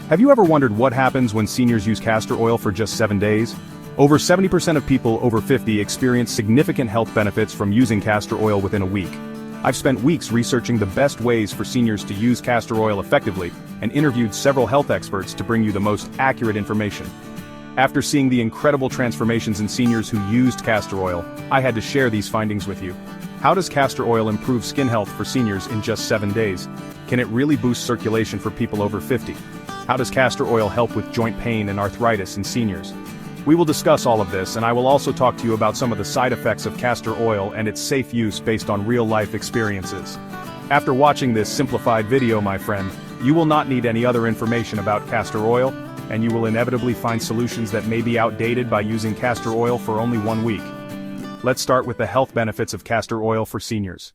Have you ever wondered what happens when seniors use castor oil for just 7 days? Over 70% of people over 50 experience significant health benefits from using castor oil within a week. I've spent weeks researching the best ways for seniors to use castor oil effectively and interviewed several health experts to bring you the most accurate information. After seeing the incredible transformations in seniors who used castor oil, I had to share these findings with you. How does castor oil improve skin health for seniors in just 7 days? Can it really boost circulation for people over 50? How does castor oil help with joint pain and arthritis in seniors? We will discuss all of this, and I will also talk to you about some of the side effects of castor oil and its safe use based on real-life experiences. After watching this simplified video, my friend, you will not need any other information about castor oil, and you will inevitably find solutions that may be outdated by using castor oil for only 1 week. Let's start with the health benefits of castor oil for seniors.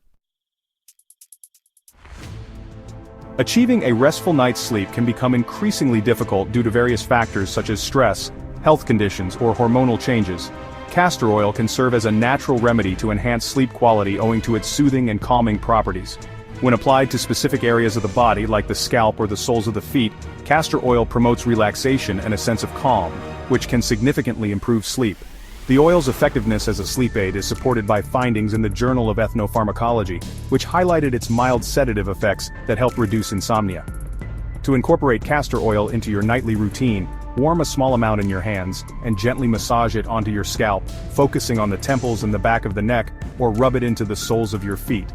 Achieving a restful night's sleep can become increasingly difficult due to various factors such as stress, health conditions, or hormonal changes. Castor oil can serve as a natural remedy to enhance sleep quality owing to its soothing and calming properties. When applied to specific areas of the body like the scalp or the soles of the feet, castor oil promotes relaxation and a sense of calm, which can significantly improve sleep. The oil's effectiveness as a sleep aid is supported by findings in the Journal of Ethnopharmacology, which highlighted its mild sedative effects that help reduce insomnia. To incorporate castor oil into your nightly routine, warm a small amount in your hands, and gently massage it onto your scalp, focusing on the temples and the back of the neck, or rub it into the soles of your feet.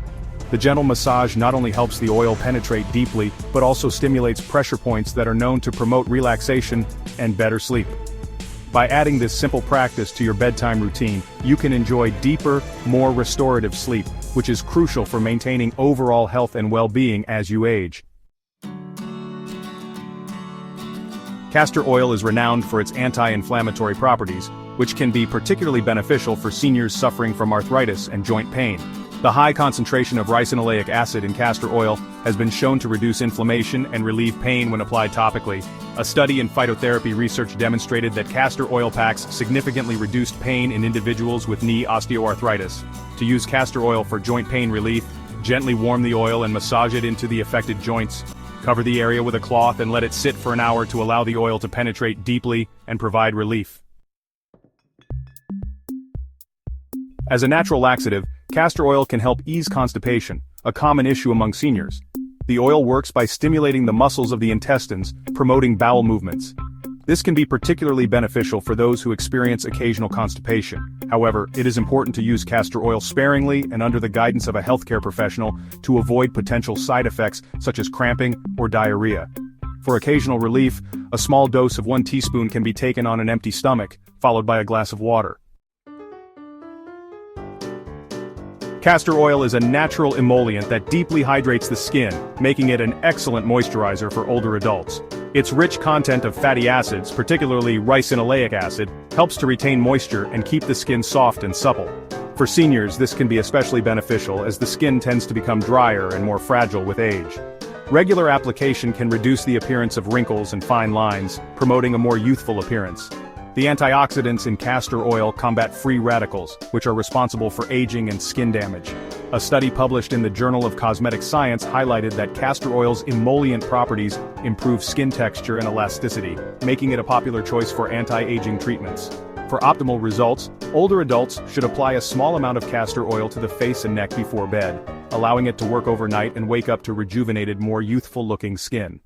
The gentle massage not only helps the oil penetrate deeply, but also stimulates pressure points that are known to promote relaxation and better sleep. By adding this simple practice to your bedtime routine, you can enjoy deeper, more restorative sleep, which is crucial for maintaining overall health and well-being as you age. Castor oil is renowned for its anti-inflammatory properties, which can be particularly beneficial for seniors suffering from arthritis and joint pain. The high concentration of ricinoleic acid in castor oil has been shown to reduce inflammation and relieve pain when applied topically. A study in phytotherapy research demonstrated that castor oil packs significantly reduced pain in individuals with knee osteoarthritis. To use castor oil for joint pain relief, gently warm the oil and massage it into the affected joints. Cover the area with a cloth and let it sit for an hour to allow the oil to penetrate deeply and provide relief. As a natural laxative, castor oil can help ease constipation, a common issue among seniors. The oil works by stimulating the muscles of the intestines, promoting bowel movements. This can be particularly beneficial for those who experience occasional constipation. However, it is important to use castor oil sparingly and under the guidance of a healthcare professional to avoid potential side effects such as cramping or diarrhea. For occasional relief, a small dose of 1 teaspoon can be taken on an empty stomach, followed by a glass of water. Castor oil is a natural emollient that deeply hydrates the skin, making it an excellent moisturizer for older adults. Its rich content of fatty acids, particularly ricinoleic acid, helps to retain moisture and keep the skin soft and supple. For seniors, this can be especially beneficial as the skin tends to become drier and more fragile with age. Regular application can reduce the appearance of wrinkles and fine lines, promoting a more youthful appearance. The antioxidants in castor oil combat free radicals, which are responsible for aging and skin damage. A study published in the Journal of Cosmetic Science highlighted that castor oil's emollient properties improve skin texture and elasticity, making it a popular choice for anti-aging treatments. For optimal results, older adults should apply a small amount of castor oil to the face and neck before bed, allowing it to work overnight and wake up to rejuvenated, more youthful-looking skin.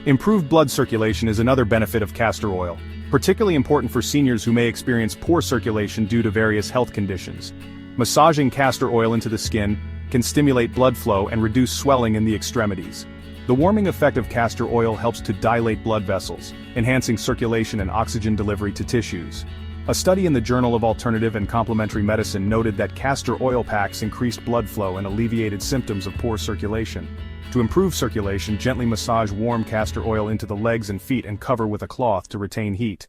Improved blood circulation is another benefit of castor oil, particularly important for seniors who may experience poor circulation due to various health conditions. Massaging castor oil into the skin can stimulate blood flow and reduce swelling in the extremities. The warming effect of castor oil helps to dilate blood vessels, enhancing circulation and oxygen delivery to tissues. A study in the Journal of Alternative and Complementary Medicine noted that castor oil packs increased blood flow and alleviated symptoms of poor circulation. To improve circulation, gently massage warm castor oil into the legs and feet and cover with a cloth to retain heat.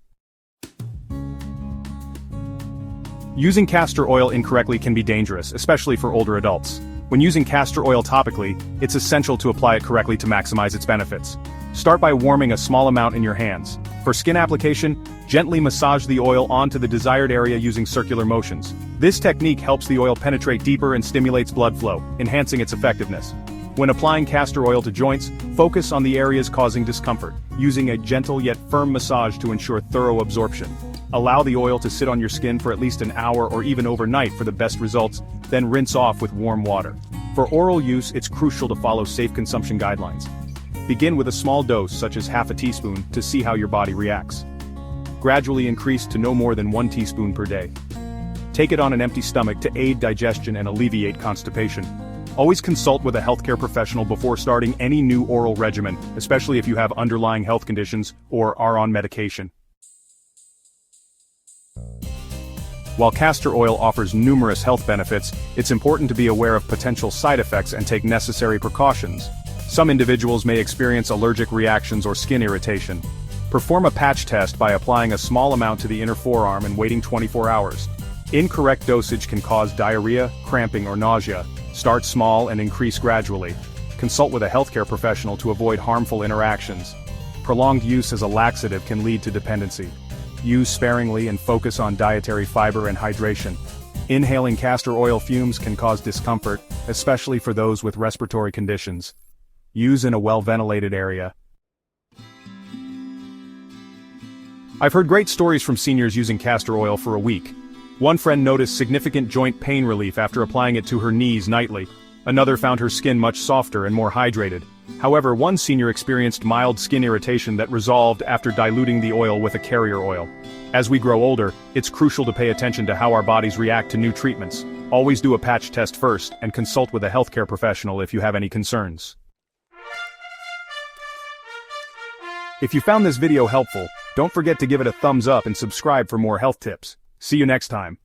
Using castor oil incorrectly can be dangerous, especially for older adults. When using castor oil topically, it's essential to apply it correctly to maximize its benefits. Start by warming a small amount in your hands. For skin application, gently massage the oil onto the desired area using circular motions. This technique helps the oil penetrate deeper and stimulates blood flow, enhancing its effectiveness. When applying castor oil to joints, focus on the areas causing discomfort, using a gentle yet firm massage to ensure thorough absorption. Allow the oil to sit on your skin for at least an hour or even overnight for the best results, then rinse off with warm water. For oral use, it's crucial to follow safe consumption guidelines. Begin with a small dose, such as half a teaspoon, to see how your body reacts. Gradually increase to no more than 1 teaspoon per day. Take it on an empty stomach to aid digestion and alleviate constipation. Always consult with a healthcare professional before starting any new oral regimen, especially if you have underlying health conditions or are on medication. While castor oil offers numerous health benefits, it's important to be aware of potential side effects and take necessary precautions. Some individuals may experience allergic reactions or skin irritation. Perform a patch test by applying a small amount to the inner forearm and waiting 24 hours. Incorrect dosage can cause diarrhea, cramping, or nausea. Start small and increase gradually. Consult with a healthcare professional to avoid harmful interactions. Prolonged use as a laxative can lead to dependency. Use sparingly and focus on dietary fiber and hydration. Inhaling castor oil fumes can cause discomfort, especially for those with respiratory conditions. Use in a well-ventilated area. I've heard great stories from seniors using castor oil for a week. One friend noticed significant joint pain relief after applying it to her knees nightly. Another found her skin much softer and more hydrated. However, one senior experienced mild skin irritation that resolved after diluting the oil with a carrier oil. As we grow older, it's crucial to pay attention to how our bodies react to new treatments. Always do a patch test first and consult with a healthcare professional if you have any concerns. If you found this video helpful, don't forget to give it a thumbs up and subscribe for more health tips. See you next time.